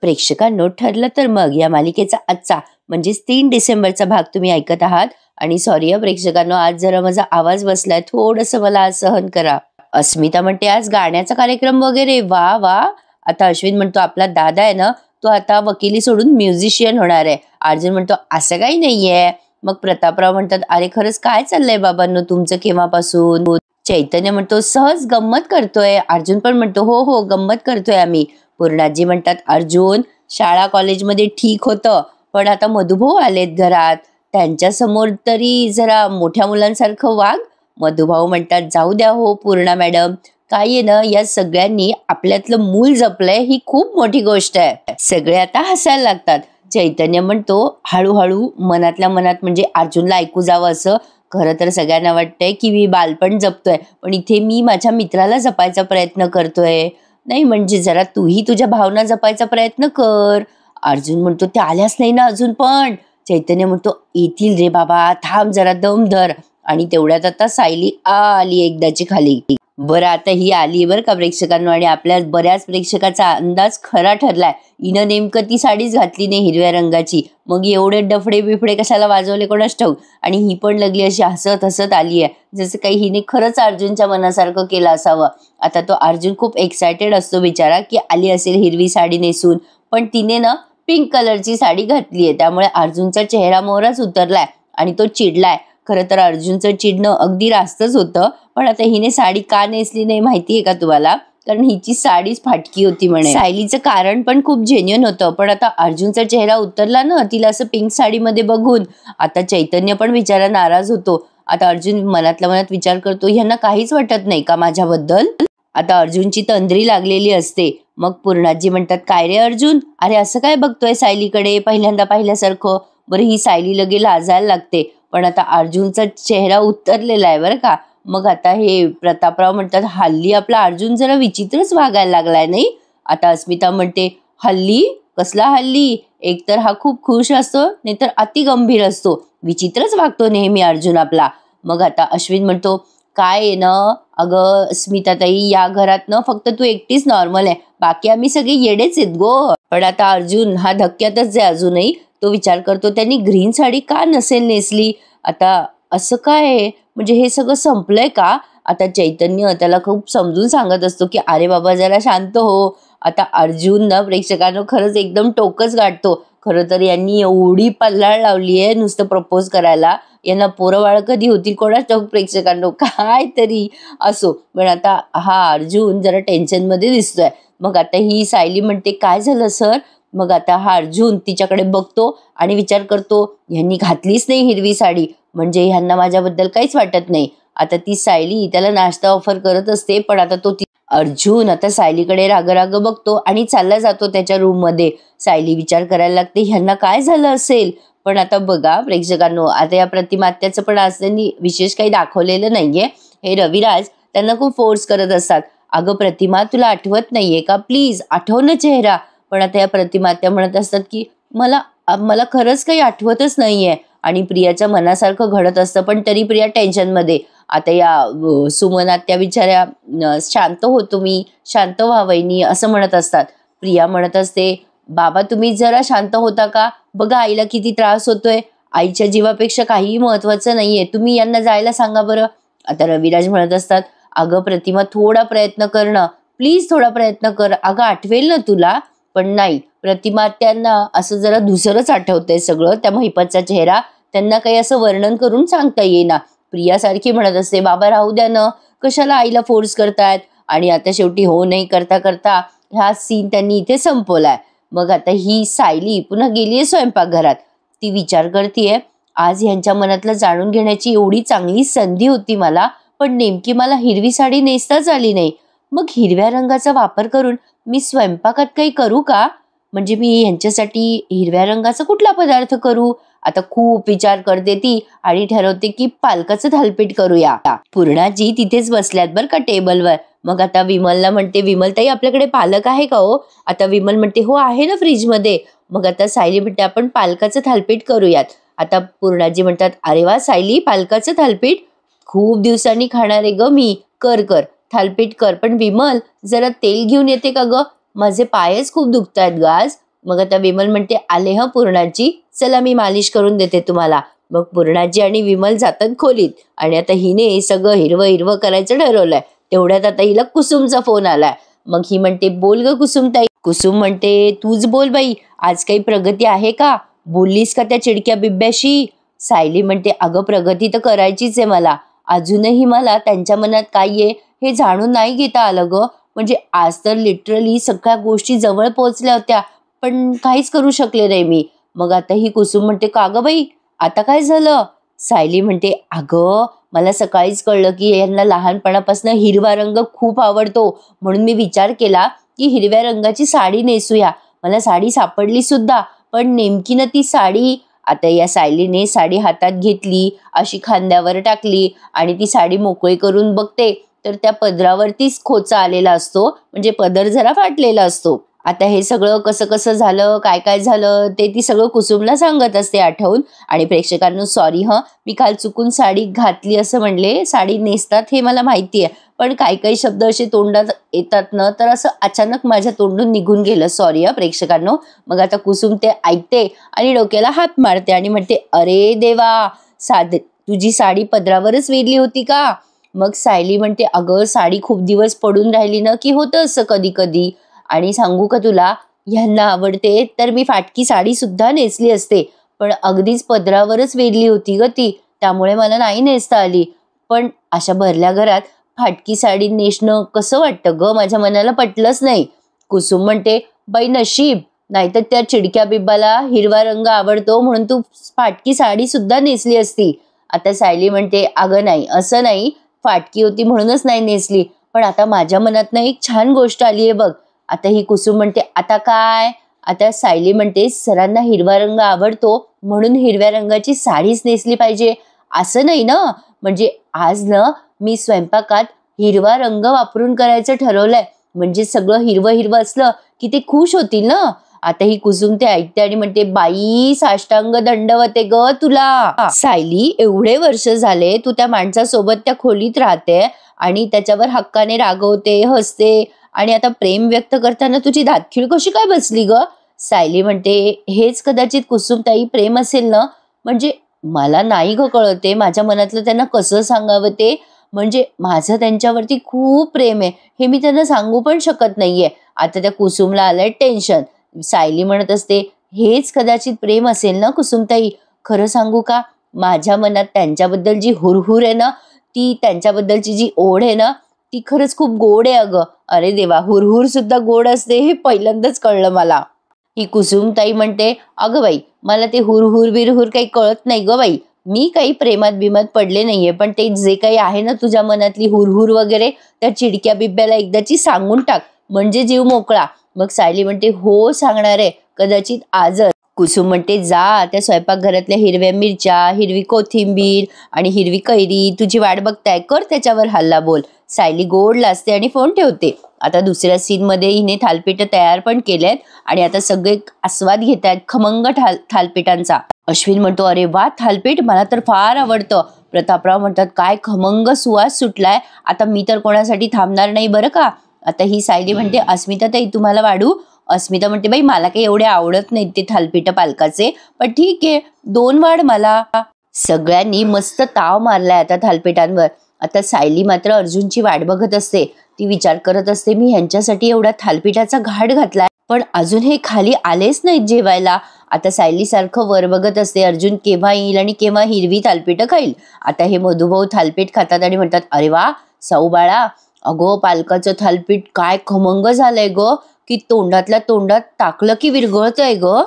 प्रेक्षकांनो, ठरलं तर मग या मालिकेचा आजचा म्हणजेच 3 डिसेंबरचा भाग तुम्ही ऐकत आहात. आणि सॉरी प्रेक्षकांनो, आज जरा माझा आवाज बसलाय, थोडंसं मला आज सहन करा. अस्मिता म्हणते आज गाण्याचा कार्यक्रम वगैरे, वा वा. आता अश्विन म्हणतो आपला दादा आहे ना, तो आता वकिली सोडून म्युझिशियन होणार आहे. अर्जुन म्हणतो असं काही नाहीये. मग प्रतापराव म्हणतात अरे खरंच काय चाललंय बाबांनो तुमचं केव्हापासून. चैतन्य म्हणतो सहज गंमत करतोय. अर्जुन पण म्हणतो हो हो गंमत करतोय आम्ही. पूर्णाजी म्हणतात अर्जुन शाळा कॉलेजमध्ये ठीक होतं, पण आता मधुभाऊ आलेत घरात, त्यांच्या समोर तरी जरा मोठ्या मुलांसारखं वाग. मधुभाऊ म्हणतात जाऊ द्या हो पूर्णा मॅडम, काय आहे ना या सगळ्यांनी आपल्यातलं मूल जपलंय ही खूप मोठी गोष्ट आहे. सगळे आता हसायला लागतात. चैतन्य म्हणतो हळूहळू मनातल्या मनात, म्हणजे अर्जुनला ऐकू जावं असं. खरं तर सगळ्यांना वाटतंय की मी बालपण जपतोय, पण इथे मी माझ्या मित्राला जपायचा प्रयत्न करतोय. नाही म्हणजे जरा तूही तुझ्या भावना जपायचा प्रयत्न कर. अर्जुन म्हणतो ते आल्याच नाही ना अजून पण. चैतन्य म्हणतो येतील रे बाबा, थांब जरा दम धर. आणि तेवढ्यात आता सायली आली एकदाची खाली. बरं आता ही आली बरं का प्रेक्षकांनो, आणि आपल्या बऱ्याच प्रेक्षकाचा अंदाज खरा ठरलाय. हिनं नेमकं ती साडीच घातली नाही हिरव्या रंगाची, मग एवढे डफडे बिफडे कशाला वाजवले कोणास ठाऊक. आणि ही पण लगली अशी हसत हसत आली आहे, जसं काही हिने खरंच अर्जुनच्या मनासारखं केलं असावं. आता तो अर्जुन खूप एक्सायटेड असतो बिचारा की आली असेल हिरवी साडी नेसून, पण तिने ना पिंक कलरची साडी घातली आहे, त्यामुळे अर्जुनचा चेहरा मोहराच उतरलाय आणि तो चिडलाय. खरं तर अर्जुनचं चिडणं अगदी रास्तच होतं, पण आता हिने साडी का नेसली नाही माहितीये का तुम्हाला? कारण हिची साडीच फाटकी होती म्हणे. सायलीचं कारण पण खूप जेन्युइन होतं, पण आता अर्जुनचा चेहरा उतरला ना तिला असं पिंक साडीमध्ये बघून. आता चैतन्य पण बिचारा नाराज होतो. आता अर्जुन मनातल्या मनात विचार करतो ह्यांना काहीच वाटत नाही का माझ्याबद्दल. आता अर्जुनची तंद्री लागलेली असते. मग पूर्णाजी म्हणतात काय रे अर्जुन, अरे असं काय बघतोय सायलीकडे पहिल्यांदा पाहिल्यासारखं. बरं ही सायली लगे लाजायला लागते, पण आता अर्जुनचा चेहरा उतरलेला आहे बरं का. मग आता हे प्रतापराव म्हणतात हल्ली आपला अर्जुन जरा विचित्रच वागायला लागलाय नाही. आता अस्मिता म्हणते हल्ली कसला हल्ली, एकतर हा खूप खुश असतो नाहीतर अति गंभीर असतो, विचित्रच वागतो नेहमी अर्जुन आपला. मग आता अश्विन म्हणतो काय आहे ना अगं स्मिताताई, या घरात ना फक्त तू एकटीच नॉर्मल आहे, बाकी आम्ही सगळे येडेच आहेत गो. पण आता अर्जुन हा धक्क्यातच आहे अजूनही. तो विचार करतो त्यांनी ग्रीन साडी का नसेल नेसली. आता असं काय आहे, म्हणजे हे सगळं संपलंय का. आता चैतन्य त्याला खूप समजून सांगत असतो की अरे बाबा जरा शांत हो. आता अर्जुन ना प्रेक्षकांनो खरंच एकदम टोकच गाठतो. खरं तर यांनी एवढी पल्लाळ लावली आहे नुसतं प्रपोज करायला, यांना पोरंबाळ कधी होतील कोणाच ठाऊक प्रेक्षकांनो, काय तरी असो. पण आता हा अर्जुन जरा टेन्शनमध्ये दिसतोय. मग आता ही सायली म्हणते काय झालं सर. मग आता हा अर्जुन तिच्याकडे बघतो आणि विचार करतो ह्यांनी घातलीच नाही हिरवी साडी, म्हणजे ह्यांना माझ्याबद्दल काहीच वाटत नाही. आता ती सायली त्याला नाश्ता ऑफर करत असते, पण आता तो अर्जुन आता सायलीकडे राग बघतो आणि चालला जातो त्याच्या रूम मध्ये. सायली विचार करायला लागते ह्यांना काय झालं असेल. पण आता बघा प्रेक्षकांनो, आता या प्रतिमात्याचं पण आज त्यांनी विशेष काही दाखवलेलं नाहीये. हे रविराज त्यांना खूप फोर्स करत असतात, अगं प्रतिमा तुला आठवत नाहीये का, प्लीज आठव ना चेहरा. पण आता या प्रतिमात्या म्हणत असतात की मला खरंच काही आठवतच नाहीये. आणि प्रियाच्या मनासारखं घडत असतं, पण तरी प्रिया टेन्शनमध्ये. आता या सुमनात्या बिचाऱ्या शांत हो तुम्ही, शांत व्हा वहिनी असं म्हणत असतात. प्रिया म्हणत असते बाबा तुम्ही जरा शांत होता का, बघा आईला किती त्रास होतोय, आईच्या जीवापेक्षा काहीही महत्वाचं नाहीये, तुम्ही यांना जायला सांगा बरं. आता रविराज म्हणत असतात अगं प्रतिमा थोडा प्रयत्न कर ना, प्लीज थोडा प्रयत्न कर, अगं आठवेल ना तुला. पण नाही, प्रतिमा त्यांना असं जरा दुसरंच आठवतंय सगळं, त्या महिपतचा चेहरा त्यांना काही असं वर्णन करून सांगता येईना. प्रिया सारखी म्हणत असते बाबा राहू द्या ना, कशाला आईला फोर्स करतायत. आणि आता शेवटी हो नाही करता करता हा सीन त्यांनी इथे संपवलाय. मग आता ही सायली पुन्हा गेलीये स्वयंपाकघरात. ती विचार करतीये आज ह्यांच्या मनातलं जाणून घेण्याची एवढी चांगली संधी होती मला, पण नेमकी मला हिरवी साडी नेसताच आली नाही. मग हिरव्या रंगाचा वापर करून मी स्वयंपाकात काही करू का, म्हणजे मी यांच्यासाठी हिरव्या रंगाचा कुठला पदार्थ करू. आता खूप विचार करते ती आणि ठरवते की पालकाचं थालपीठ करूया. पूर्णाजी तिथेच बसल्यात बरं का टेबलवर. मग आता विमलला म्हणते विमलताई आपल्याकडे पालक आहे का हो. आता विमल म्हणते हो आहे ना फ्रीजमध्ये. मग आता सायली म्हणते आपण पालकाचं थालपीठ करूयात. आता पूर्णाजी म्हणतात अरे वा सायली पालकाचं थालपीठ खूप दिवसांनी खाणार आहे ग मी, कर कर थालपीठ कर, पण विमल जरा तेल घेऊन येते का ग, माझे पायच खूप दुखतायत ग आज. मग आता विमल म्हणते आले ह पूर्णाजी, चला मी मालिश करून देते तुम्हाला. मग पूर्णाजी आणि विमल जातात खोलीत आणि आता हिने सगळं हिरवं हिरवं करायचं ठरवलंय. तेवढ्यात आता हिला कुसुमचा फोन आलाय. मग ही म्हणते बोल ग कुसुमताई. कुसुम म्हणते तूच बोल बाई, आज काही प्रगती आहे का? बोललीस का त्या चिडक्या बिब्याशी? सायली म्हणते अगं प्रगती तर करायचीच आहे मला. अजूनही मला त्यांच्या मनात काय आहे हे जाणून नाही घेता आलं ग. म्हणजे आज तर लिटरली सगळ्या गोष्टी जवळ पोहोचल्या होत्या, पण काहीच करू शकले नाही मी. मग आता ही कुसुम म्हणते का ग बाई, आता काय झालं? सायली म्हणते अगं मला सकाळीच कळलं की यांना लहानपणापासून हिरवा रंग खूप आवडतो, म्हणून मी विचार केला की हिरव्या रंगाची साडी नेसूया. मला साडी सापडली सुद्धा, पण नेमकी ना ती साडी. आता या सायलीने साडी हातात घेतली, अशी खांद्यावर टाकली आणि ती साडी मोकळी करून बघते तर त्या पदरावरतीच खोचा आलेला असतो, म्हणजे पदर जरा फाटलेला असतो. आता हे सगळं कसं कसं झालं, काय काय झालं ते ती सगळं कुसुमला सांगत असते आठवून. आणि प्रेक्षकांनो सॉरी मी काल चुकून साडी घातली असं म्हणले. साडी नेसतात हे मला माहिती आहे, पण काही काही शब्द असे तोंडात येतात ना, तर असं अचानक माझ्या तोंडून निघून गेलं. सॉरी प्रेक्षकांनो. मग आता कुसुम ते ऐकते आणि डोक्याला हात मारते आणि म्हणते अरे देवा, तुझी साडी पदरावरच वेधली होती का? मग सायली म्हणते अगं साडी खूप दिवस पडून राहिली ना की होतं असं कधी कधी. आणि सांगू का तुला, ह्यांना आवडते तर मी फाटकी साडी सुद्धा नेसली असते, पण अगदीच पदरावरच वेधली होती ग ती, त्यामुळे मला नाही नेसता आली. पण अशा भरल्या घरात फाटकी साडी नेसणं कसं वाटतं ग, माझ्या मनाला पटलंच नाही. कुसुम म्हणते बाई नशीब, नाहीतर त्या चिडक्या बिब्बाला हिरवा रंग आवडतो म्हणून तू फाटकी साडी सुद्धा नेसली असती. आता सायली म्हणते अगं नाही, असं नाही, फाटकी होती म्हणूनच नाही नेसली, पण आता माझ्या मनात ना एक छान गोष्ट आली आहे बघ. आता ही कुसुम म्हणते आता काय? आता सायली म्हणते सरांना हिरवा रंग आवडतो म्हणून हिरव्या रंगाची साडीच नेसली पाहिजे असं नाही ना. म्हणजे आज ना मी स्वयंपाकात हिरवा रंग वापरून करायचं ठरवलंय, म्हणजे सगळं हिरवं हिरवं असलं की ते खुश होतील ना. आता ही कुसुम ते ऐकते आणि म्हणते बाई साष्टांग दंडवते ग तुला. सायली एवढे वर्ष झाले तू त्या माणसासोबत त्या खोलीत राहते आणि त्याच्यावर हक्काने रागवते, हसते, आणि आता प्रेम व्यक्त करताना तुझी दातखिळ कशी काय बसली ग? सायली म्हणते हेच कदाचित कुसुमताई प्रेम असेल ना. म्हणजे मला नाही ग कळते माझ्या मनातलं त्यांना कसं सांगावं ते. म्हणजे माझं त्यांच्यावरती खूप प्रेम आहे, हे मी त्यांना सांगू पण शकत नाहीये. आता त्या कुसुमला आलंय टेन्शन. सायली म्हणत असते हेच कदाचित प्रेम असेल ना कुसुमताई. खरं सांगू का, माझ्या मनात त्यांच्याबद्दल जी हुरहुर आहे ना, ती त्यांच्याबद्दलची जी ओढ आहे ना, ती खरंच खूप गोड आहे अगं. अरे देवा, हुरहुर सुद्धा गोड असते हे पहिल्यांदाच कळलं मला. ही कुसुमताई म्हणते अगं बाई मला ते हुरहुर बिरहुर काही कळत नाही ग बाई, मी काही प्रेमात बिमात पडले नाहीये, पण ते जे काही आहे ना तुझ्या मनातली हुरहुर वगैरे, त्या चिडक्या बिब्याला एकदाची सांगून टाक म्हणजे जीव मोकळा. मग सायली म्हणते हो सांगणार आहे, कदाचित आजच. कुसुम म्हणते जा त्या स्वयंपाकघरातल्या हिरव्या मिरच्या, हिरवी कोथिंबीर आणि हिरवी कैरी तुझी वाट बघताय, कर त्याच्यावर हल्ला बोल. सायली गोड लाजते आणि फोन ठेवते. आता दुसऱ्या सीन मध्ये हिने थालपीठ तयार पण केलेत आणि आता सगळे आस्वाद घेत आहेत खमंग थालपीठांचा. अश्विन म्हणतो अरे वा थालपीठ मला तर फार आवडतं. प्रतापराव म्हणतात काय खमंग सुवास सुटलाय, आता मी तर कोणासाठी थांबणार नाही बरं का. आता ही सायली म्हणते अस्मिता ताई तुम्हाला वाढू? अस्मिता म्हणते बाई मला काही एवढे आवडत नाहीत ते थालपीठ पालकाचे, पण ठीक आहे 2 वाढ मला. सगळ्यांनी मस्त ताव मारलाय आता थालपीठांवर. आता सायली मात्र अर्जुनची वाट बघत असते. ती विचार करत असते मी ह्यांच्यासाठी एवढा थालपीठाचा घाट घातलाय, पण अजून हे खाली आलेच नाहीत जेवायला. आता सायली सारखं वर बघत असते अर्जुन केव्हा येईल आणि केव्हा हिरवी थालपीठ खाईल. आता हे मधुभाऊ थालपीठ खातात आणि म्हणतात अरे वा साऊ बाळा, अगो पालकाचं थालपीठ काय खमंग झालंय ग, की तोंडातल्या तोंडात टाकलं की विरघळतंय ग.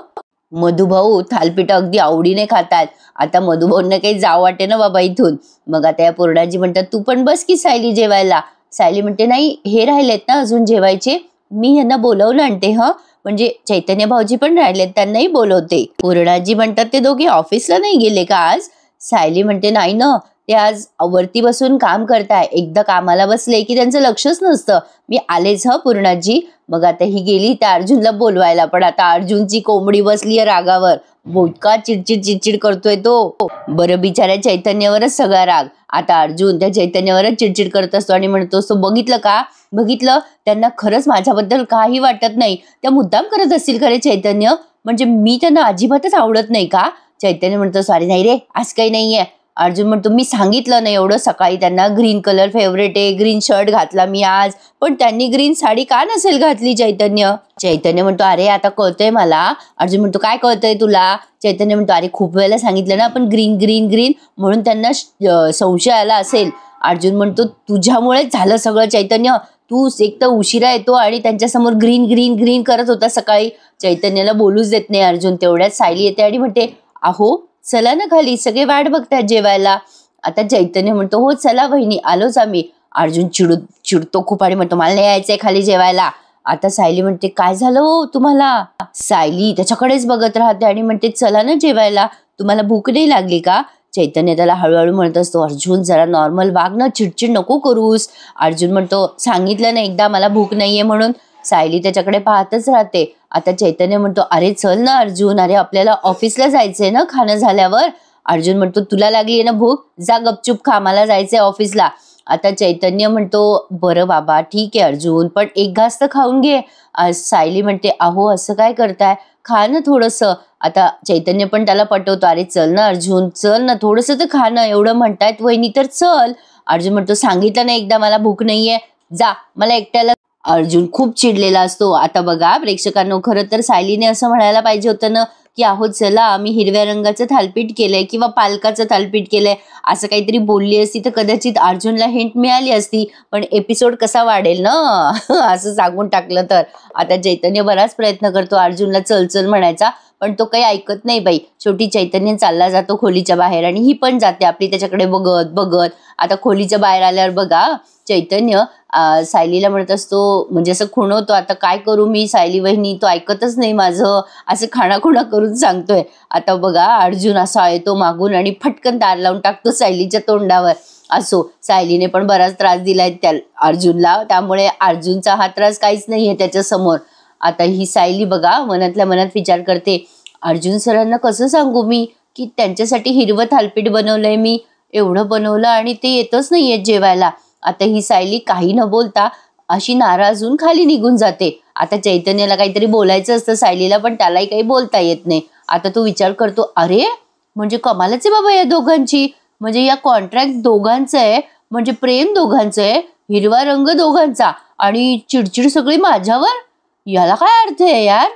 मधुभाऊ थालपीठ अगदी आवडीने खातात. आता मधुभाऊंना काही जाव वाटे ना बाबा इथून. मग आता या पूर्णाजी म्हणतात तू पण बस की सायली जेवायला. सायली म्हणते नाही हे राहिलेत ना अजून जेवायचे, मी यांना बोलवून आणते म्हणजे चैतन्य भाऊजी पण राहिलेत त्यांनाही बोलवते. पूर्णाजी म्हणतात ते दोघे ऑफिसला नाही गेले का आज? सायली म्हणते नाही ना, ते आज वरती बसून काम करताय. एकदा कामाला बसले की त्यांचं लक्षच नसतं. मी आलेच पूर्णाजी. मग आता ही गेली त्या अर्जुनला बोलवायला, पण आता अर्जुनची कोंबडी बसलीये रागावर. इतका चिडचिड करतोय तो. बरं, बिचाऱ्या चैतन्यावरच सगळा राग. आता अर्जुन त्या चैतन्यावरच चिडचिड करत असतो आणि म्हणतो असतो, बघितलं का, बघितलं, त्यांना खरंच माझ्याबद्दल काही वाटत नाही. त्या मुद्दाम करत असतील खरे चैतन्य, म्हणजे मी त्यांना अजिबातच आवडत नाही का. चैतन्य म्हणतो, सॉरी नाही रे, आज काही नाहीये. अर्जुन म्हणतो, मी सांगितलं नाही एवढं सकाळी त्यांना, ग्रीन कलर फेवरेट आहे, ग्रीन शर्ट घातला मी आज, पण त्यांनी ग्रीन साडी का नसेल घातली. चैतन्य म्हणतो, अरे आता कळतंय मला. अर्जुन म्हणतो, काय कळतंय तुला. चैतन्य म्हणतो, अरे खूप वेळेला सांगितलं ना आपण ग्रीन ग्रीन ग्रीन, म्हणून त्यांना संशय आला असेल. अर्जुन म्हणतो, तुझ्यामुळेच झालं सगळं चैतन्य. तू एक तर उशिरा येतो आणि त्यांच्यासमोर ग्रीन ग्रीन ग्रीन करत होता सकाळी. चैतन्याला बोलूच देत नाही अर्जुन. तेवढ्यात सायली येते आणि म्हणते, अहो चला ना खाली, सगळे वाट बघतात जेवायला. आता चैतन्य म्हणतो, हो चला वहिनी, आलोच आम्ही. अर्जुन चिडतो खूप आणि म्हणतो, मला नाही यायचंय खाली जेवायला. आता सायली म्हणते, काय झालं हो तुम्हाला. सायली त्याच्याकडेच बघत राहते आणि म्हणते, चला ना जेवायला, तुम्हाला भूक नाही लागली का. चैतन्य त्याला हळूहळू म्हणत असतो, अर्जुन जरा नॉर्मल वाग ना, चिडचिड नको करूस. अर्जुन म्हणतो, सांगितलं ना एकदा मला भूक नाहीये म्हणून. सायली त्याच्याकडे पाहतच राहते. आता चैतन्य म्हणतो, अरे चल ना अर्जुन, अरे आपल्याला ऑफिसला जायचंय ना खाणं झाल्यावर. अर्जुन म्हणतो, तुला लागलीये ना भूक, जा गपचूप खा, मला जायचंय ऑफिसला. आता चैतन्य म्हणतो, बरं बाबा ठीक आहे अर्जुन, पण एक घास तर खाऊन घे. सायली म्हणते, अहो असं काय करताय, खा ना थोडंसं. आता चैतन्य पण त्याला पटवतो, अरे चल ना अर्जुन, चल ना थोडंसं तर खा ना, एवढं म्हणतायत वहिनी तर चल. अर्जुन म्हणतो, सांगितलं ना एकदा मला भूक नाहीये, जा, मला एकट्याला. अर्जुन खूप चिडलेला असतो. आता बघा प्रेक्षकांनो, खरं तर सायलीने असं म्हणायला पाहिजे होतं ना, की अहो चला आम्ही हिरव्या रंगाचं थालपीठ केलंय किंवा पालकाचं थालपीठ केलंय, असं काहीतरी बोलली असती तर कदाचित अर्जुनला हिंट मिळाली असती. पण एपिसोड कसा वाढेल ना असं सांगून टाकलं तर. आता चैतन्य बराच प्रयत्न करतो अर्जुनला चल चल म्हणायचा, पण तो काही ऐकत नाही बाई. शेवटी चैतन्य चालला जातो खोलीच्या बाहेर आणि ही पण जाते आपली त्याच्याकडे बघत बघत. आता खोलीच्या बाहेर आल्यावर बघा चैतन्य सायलीला म्हणत असतो, म्हणजे असं खुणवतो, आता काय करू मी सायली वहिनी, तो ऐकतच नाही माझं, असं खाणाखुणा करून सांगतोय. आता बघा अर्जुन असा येतो मागून आणि फटकन दार लावून टाकतो सायलीच्या तोंडावर. असो, सायलीने पण बराच त्रास दिलाय त्या अर्जुनला, त्यामुळे अर्जुनचा हा त्रास काहीच नाहीये त्याच्या समोर. आता ही सायली बघा मनातल्या मनात विचार करते, अर्जुन सरांना कसं सांगू मी की त्यांच्यासाठी हिरवं थालपीठ बनवलंय मी, एवढं बनवलं आणि ते येतच नाहीये जेवायला. आता ही सायली काही न बोलता अशी नाराज होऊन खाली निघून जाते. आता चैतन्याला काहीतरी बोलायचं असतं सायलीला, पण त्यालाही काही बोलता येत नाही. आता तो विचार करतो, अरे म्हणजे कमालच आहे बाबा या दोघांची, म्हणजे या कॉन्ट्रॅक्ट दोघांचं आहे, म्हणजे प्रेम दोघांचं आहे, हिरवा रंग दोघांचा आणि चिडचिड सगळी माझ्यावर. याला काय अर्थ आहे यार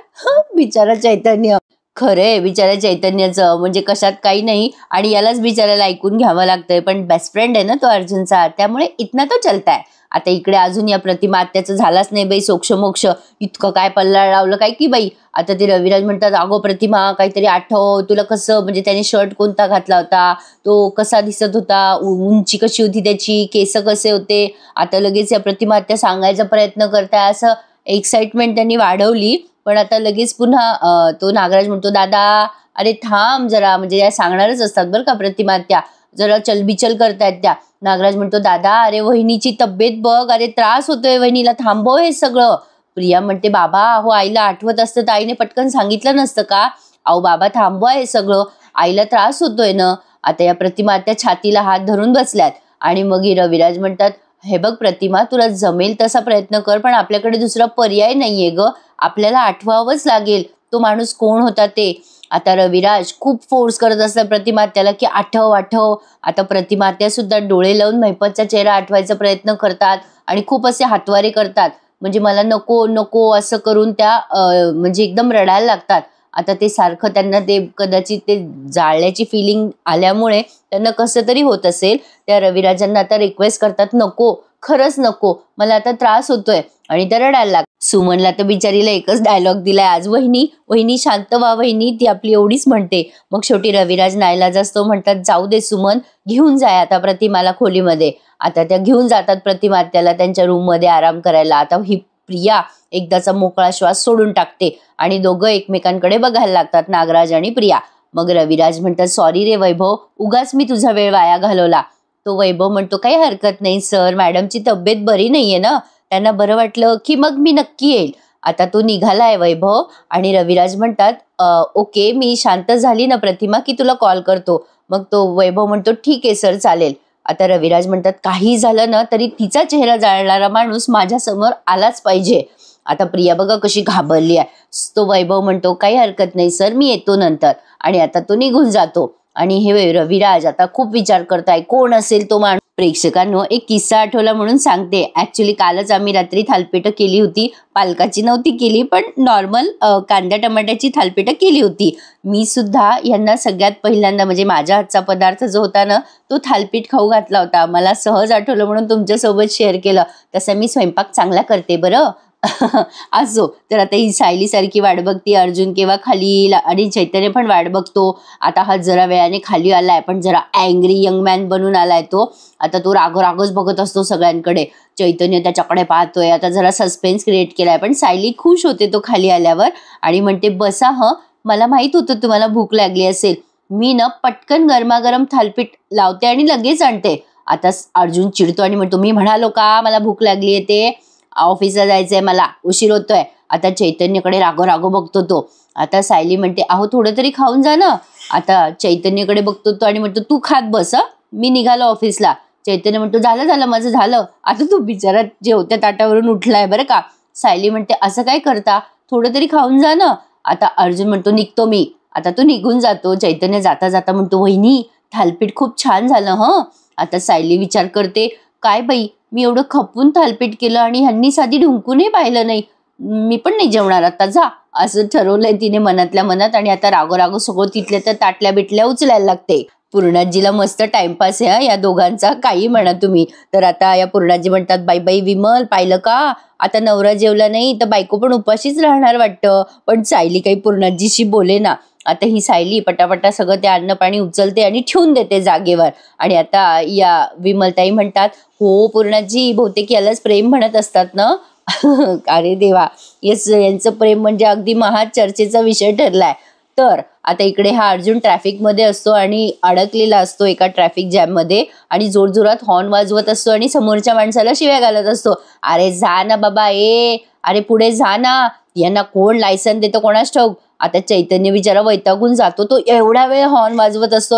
बिचारा चैतन्य. खरंय बिचारा चैतन्याचं, म्हणजे कशात काही नाही आणि यालाच बिचारायला ऐकून घ्यावं लागतंय, पण बेस्ट फ्रेंड आहे ना तो अर्जुनचा, त्यामुळे इतना तो चलताय. आता इकडे अजून या प्रतिमा आत्याचं झालाच नाही बाई सोक्ष मोक्ष, इतकं काय पल्ला लावलं काय की बाई. आता ते रविराज म्हणतात, अगो प्रतिमा काहीतरी आठव, तुला कसं, म्हणजे त्याने शर्ट कोणता घातला होता, तो कसा दिसत होता, उंची कशी होती त्याची, केस कसे होते. आता लगेच या प्रतिमा आत्या सांगायचा प्रयत्न करताय, असं एक्साइटमेंट त्यांनी वाढवली. पण आता लगेच पुन्हा तो नागराज म्हणतो, दादा अरे थांब जरा, म्हणजे या सांगणारच असतात बरं का प्रतिमा त्या, जरा चलबिचल करतायत त्या. नागराज म्हणतो, दादा अरे वहिनीची तब्येत बघ, अरे त्रास होतोय वहिनीला, थांबव हे सगळं. प्रिया म्हणते, बाबा अहो आईला आठवत असतं तर आईने पटकन सांगितलं नसतं का, अहो बाबा थांबवा हे सगळं, आईला त्रास होतोय ना. आता या प्रतिमा त्या छातीला हात धरून बसल्यात आणि मग रविराज म्हणतात, हे बघ प्रतिमा, तुला जमेल तसा प्रयत्न कर, पण आपल्याकडे दुसरा पर्याय नाहीये ग, आपल्याला आठवावंच लागेल तो माणूस कोण होता ते. आता रविराज खूप फोर्स करत असतात प्रतिमात्याला की आठव आठव. आता प्रतिमात्या सुद्धा डोळे लावून महिपतचा चेहरा आठवायचा प्रयत्न करतात आणि खूप असे हातवारे करतात, म्हणजे मला नको नको असं करून त्या म्हणजे एकदम रडायला लागतात. आता ते सारखं त्यांना ते कदाचित ते जाळल्याची फिलिंग आल्यामुळे त्यांना कसं तरी होत असेल. त्या रविराजांना आता रिक्वेस्ट करतात, नको खरंच नको, मला आता त्रास होतोय, आणि त्या रडायला लागतात. सुमनला तर बिचारीला एकच डायलॉग दिलाय आज, वहिनी वहिनी शांत व्हा वहिनी, ती आपली एवढीच म्हणते. मग शेवटी रविराज नाईलाज असतो, म्हणतात जाऊ दे सुमन, घेऊन जाय आता प्रतिमाला खोलीमध्ये. आता त्या घेऊन जातात प्रतिमा त्याला त्यांच्या रूम मध्ये आराम करायला. आता ही प्रिया एकदाचा मोकळा श्वास सोडून टाकते आणि दोघं एकमेकांकडे बघायला लागतात, नागराज आणि प्रिया. मग रविराज म्हणतात, सॉरी रे वैभव, उगाच मी तुझा वेळ वाया घालवला. तो वैभव म्हणतो काही हरकत नाही सर, मॅडमची तब्येत बरी नाहीये ना, त्यांना बरं वाटलं की मग मी नक्की येईल. आता तो निघालाय वैभव आणि रविराज म्हणतात ओके, मी शांत झाली ना प्रतिमा की तुला कॉल करतो. मग तो वैभव म्हणतो ठीक आहे सर चालेल. आता रविराज म्हणतात काही झालं ना तरी तिचा चेहरा जाळणारा माणूस माझ्या समोर आलाच पाहिजे. आता प्रिया बघा कशी घाबरली आहे. तो वैभव म्हणतो काही हरकत नाही सर, मी येतो नंतर. आणि आता तो निघून जातो. आणि हे रविराज आता खूप विचार करताय कोण असेल तो माणूस. प्रेक्षकांनो एक किस्सा आठवला म्हणून सांगते. ऍक्च्युली कालच आम्ही रात्री थालपीठ केली होती. पालकाची नव्हती केली पण नॉर्मल कांदा टमाट्याची थालपीठ केली होती. मी सुद्धा यांना सगळ्यात पहिल्यांदा म्हणजे माझ्या हातचा पदार्थ जो होता ना तो थालपीठ खाऊ घातला होता. मला सहज आठवलं म्हणून तुमच्यासोबत शेअर केलं. तसं मी स्वयंपाक चांगला करते बरं. असो, तर आता ही सायली सारखी वाट बघती, अर्जुन केव्हा खाली येईल आणि चैतन्य पण वाट बघतो. आता हा जरा वेळाने खाली आलाय पण जरा अँग्री यंग मॅन बनून आलाय तो. आता तो रागच बघत असतो सगळ्यांकडे. चैतन्य त्याच्याकडे पाहतोय. आता जरा सस्पेन्स क्रिएट केलाय पण सायली खुश होते तो खाली आल्यावर आणि म्हणते बसा मला माहित होतं तुम्हाला भूक लागली असेल. मी ना पटकन गरमागरम थालपीठ लावते आणि लगेच आणते. आता अर्जुन चिडतो आणि म्हणतो मी म्हणालो का मला भूक लागली आहे, ते ऑफिसला जायचंय मला, उशीर होतोय. आता चैतन्यकडे रागो बघतो तो. आता सायली म्हणते अहो थोडं तरी खाऊन जा ना. आता चैतन्यकडे बघतो तो आणि म्हणतो तू खात बस, मी निघालो ऑफिसला. चैतन्य म्हणतो झालं माझं झालं. आता तू बिचारा जेवत्या ताटावरून उठलाय बरं का. सायली म्हणते असं काय करता, थोडं तरी खाऊन जा ना. आता अर्जुन म्हणतो निघतो मी. आता तो निघून जातो. चैतन्य जाता जाता म्हणतो वहिनी थालपीठ खूप छान झालं. आता सायली विचार करते काय बाई, मी एवढं खपून थालपीठ केलं आणि ह्यांनी साधी ढुंकूनही पाहिलं नाही. मी पण नाही जेवणार आता, जा असं ठरवलंय तिने मनातल्या मनात. आणि आता रागो सगळं तिथल्या तर ताटल्या बिटल्या उचलायला लागते. पूर्णाजीला मस्त टाइमपास आहे या दोघांचा, काही म्हणा तुम्ही. तर आता या पूर्णाजी म्हणतात बाई विमल पाहिलं का, आता नवरा जेवला नाही तर बायको पण उपाशीच राहणार वाटतं. पण सायली काही पूर्णाजीशी बोले ना. आता ही सायली पटापटा सगळं ते अन्न पाणी उचलते आणि ठेवून देते जागेवर. आणि आता या विमलताई म्हणतात हो पूर्णाजी बहुतेक यालाच प्रेम म्हणत असतात ना. अरे देवा, यांचं प्रेम म्हणजे अगदी महाचर्चेचा विषय ठरलाय. तर आता इकडे हा अर्जुन ट्रॅफिक मध्ये असतो आणि अडकलेला असतो एका ट्रॅफिक जॅम मध्ये आणि जोरजोरात हॉर्न वाजवत असतो आणि समोरच्या माणसाला शिव्या घालत असतो. अरे जा ना बाबा, अरे पुढे जा ना, यांना कोण लायसन देतो कोणास ठाऊक. आता चैतन्य बिचारा वैतागून जातो. तो एवढा वेळ हॉर्न वाजवत असतो.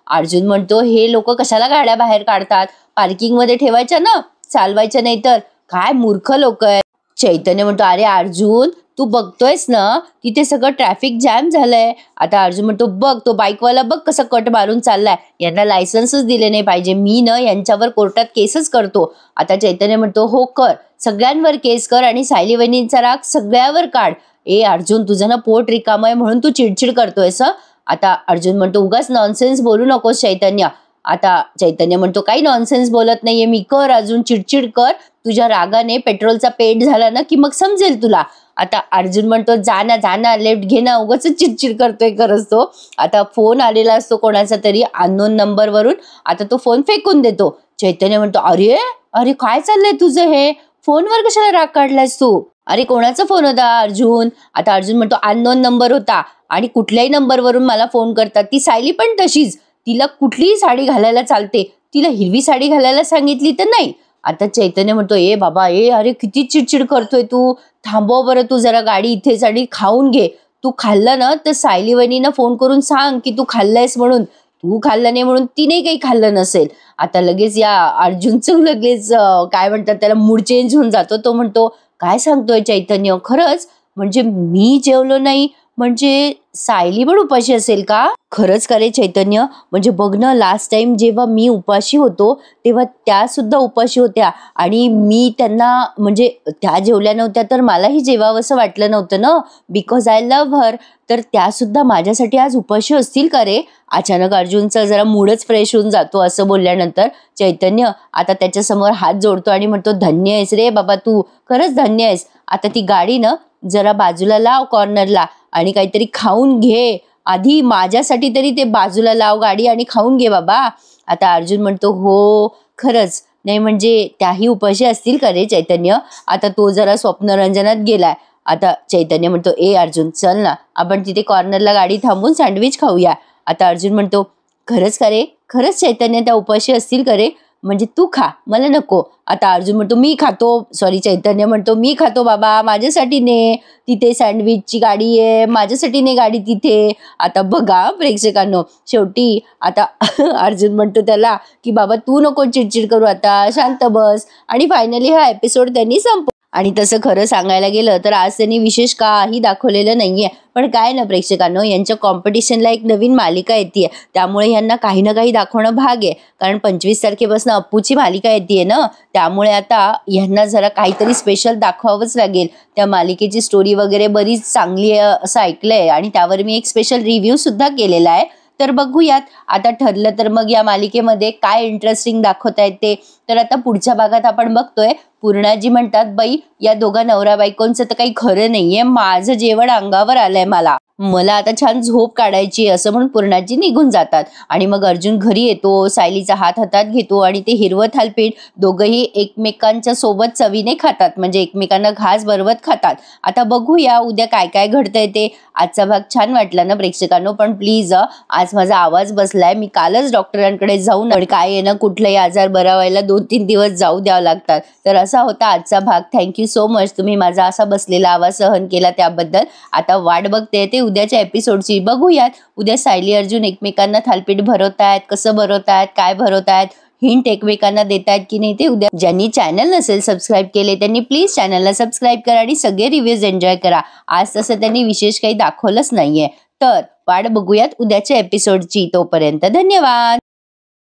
अर्जुन म्हणतो हे लोक कशाला गाड्या बाहेर काढतात, पार्किंग मध्ये ठेवायच्या ना, चालवायच्या नाही तर, काय मूर्ख लोक आहेत. चैतन्य म्हणतो अरे अर्जुन तू बघतोयस ना तिथे सगळं ट्रॅफिक जॅम झालंय. आता अर्जुन म्हणतो बघ तो बाईकवाला बघ कसं कट मारून चाललाय, यांना लायसन्सच दिले नाही पाहिजे, मी ना यांच्यावर कोर्टात केसच करतो. आता चैतन्य म्हणतो हो कर, सगळ्यांवर केस कर आणि सायली वहिनींचा राग सगळ्यावर काढ. अर्जुन तुझं ना पोट रिकामं आहे म्हणून तू चिडचिड करतोयस. आता अर्जुन म्हणतो उगाच नॉनसेन्स बोलू नकोस चैतन्य. आता चैतन्य म्हणतो काही नॉनसेन्स बोलत नाहीये मी, कर अजून चिडचिड कर, तुझ्या रागाने पेट्रोलचा पेट झाला ना की मग समजेल तुला. आता अर्जुन म्हणतो जा ना लेफ्ट घे ना, उगाच चिडचिड करतोय खरंच तो. आता फोन आलेला असतो कोणाचा तरी अननोन नंबरवरून. आता तो फोन फेकून देतो. चैतन्य म्हणतो अरे काय चाललंय तुझं, हे फोनवर कशाला राग काढलायस तू, अरे कोणाचा फोन होता अर्जुन. आता अर्जुन म्हणतो अननोन नंबर होता आणि कुठल्याही नंबरवरून मला फोन करतात. ती सायली पण तशीच, तिला कुठलीही साडी घालायला चालते, तिला हिरवी साडी घालायला सांगितली तर नाही. आता चैतन्य म्हणतो बाबा अरे किती चिडचिड करतोय तू, थांबव बरं तू जरा गाडी इथेच आणि खाऊन घे. तू खाल्लं ना तर सायली वहिनींना फोन करून सांग की तू खाल्लंयस म्हणून, तू खाल्लं नाही म्हणून तिने काही खाल्लं नसेल. आता लगेच या अर्जुनचं लगेच काय म्हणतात त्याला मूड चेंज होऊन जातो. तो म्हणतो काय सांगतोय चैतन्य, खरंच म्हणजे मी जेवलो नाही म्हणजे सायली पण उपाशी असेल का? खरंच का रे चैतन्य, म्हणजे बघ ना लास्ट टाइम जेव्हा मी उपाशी होतो तेव्हा त्या सुद्धा उपाशी होत्या आणि मी त्यांना म्हणजे त्या जेवल्या नव्हत्या तर मलाही जेवावंसं वाटलं नव्हतं ना, बिकॉज आय लव्ह हर. तर त्या सुद्धा माझ्यासाठी आज उपाशी असतील का रे? अचानक अर्जुनचा जरा मूडच फ्रेश होऊन जातो असं बोलल्यानंतर. चैतन्य आता त्याच्या समोर हात जोडतो आणि म्हणतो धन्य आहेस रे बाबा, तू खरंच धन्य आहेस. आता ती गाडी ना जरा बाजूला लाव कॉर्नरला आणि काहीतरी खाऊन घे, आधी माझ्यासाठी तरी ते बाजूला लाव गाडी आणि खाऊन घे बाबा. आता अर्जुन म्हणतो हो खरंच, नाही म्हणजे त्याही उपाशी असतील का रे चैतन्य. आता तो जरा स्वप्नरंजनात गेलाय. आता चैतन्य म्हणतो अर्जुन चल ना आपण तिथे कॉर्नरला गाडी थांबून सँडविच खाऊया. आता अर्जुन म्हणतो खरंच का रे, खरंच चैतन्य त्या उपाशी असतील का रे? म्हणजे तू खा, मला नको. आता अर्जुन म्हणतो मी खातो, सॉरी चैतन्य म्हणतो मी खातो बाबा, माझ्यासाठी ने, तिथे सँडविचची गाडी आहे, माझ्यासाठी ने गाडी तिथे. आता बघा प्रेक्षकांनो, शेवटी आता अर्जुन म्हणतो त्याला की बाबा तू नको चिडचिड करू, आता शांत बस. आणि फायनली हा एपिसोड त्यांनी आणि तसं खरं सांगायला गेलं तर आज त्यांनी विशेष काही दाखवलेलं नाहीये. पण काय ना प्रेक्षकांनो, यांच्या कॉम्पिटिशनला एक नवीन मालिका येते, त्यामुळे यांना काही ना काही दाखवणं भाग आहे. कारण 25 तारखेपासून अप्पूची मालिका येते ना, त्यामुळे आता यांना जरा काहीतरी स्पेशल दाखवावंच लागेल. त्या मालिकेची स्टोरी वगैरे बरीच चांगली आहे असं ऐकलंय आणि त्यावर मी एक स्पेशल रिव्ह्यू सुद्धा केलेला आहे. तर बघूयात आता ठरलं तर मग या मालिकेमध्ये काय इंटरेस्टिंग दाखवता येते. तर आता पुढच्या भागात आपण बघतोय पूर्णाजी म्हणतात बाई या दोघा नवरा बायकोंचं तर काही खरं नाहीये, माझं जेवण अंगावर आलंय, मला आता छान झोप काढायची असं म्हणून पूर्णाजी निघून जातात. आणि मग अर्जुन घरी येतो, सायलीचा हात हातात घेतो आणि ते हिरवं थालपीठ दोघंही एकमेकांच्या सोबत चवीने खातात, म्हणजे एकमेकांना घास भरवत खातात. आता बघूया उद्या काय काय घडतंय ते. आजचा भाग छान वाटला ना प्रेक्षकांनो, पण प्लीज आज माझा आवाज बसलाय, मी कालच डॉक्टरांकडे जाऊन काय आहे ना कुठलाही आजार बरा व्हायला 2-3 दिवस जाऊ द्यावं लागतात. तर असा होता आजचा भाग. थँक्यू सो मच, तुम्ही माझा असा बसलेला आवाज सहन केला त्याबद्दल. आता वाट बघते ते उद्याच्या एपिसोडची. बघूयात उद्या सायली अर्जुन एकमेकांना थालपीठ भरवतायत, कसं भरवतायत, काय भरवतायत, हिंट एकमेकांना देतायत की नाही ते उद्या. ज्यांनी चॅनल नसेल सबस्क्राईब केले त्यांनी प्लीज चॅनलला सबस्क्राईब करा आणि सगळे रिव्ह्यूज एन्जॉय करा. आज तसं त्यांनी विशेष काही दाखवलंच नाहीये. तर वाट बघूयात उद्याच्या एपिसोडची. तोपर्यंत धन्यवाद.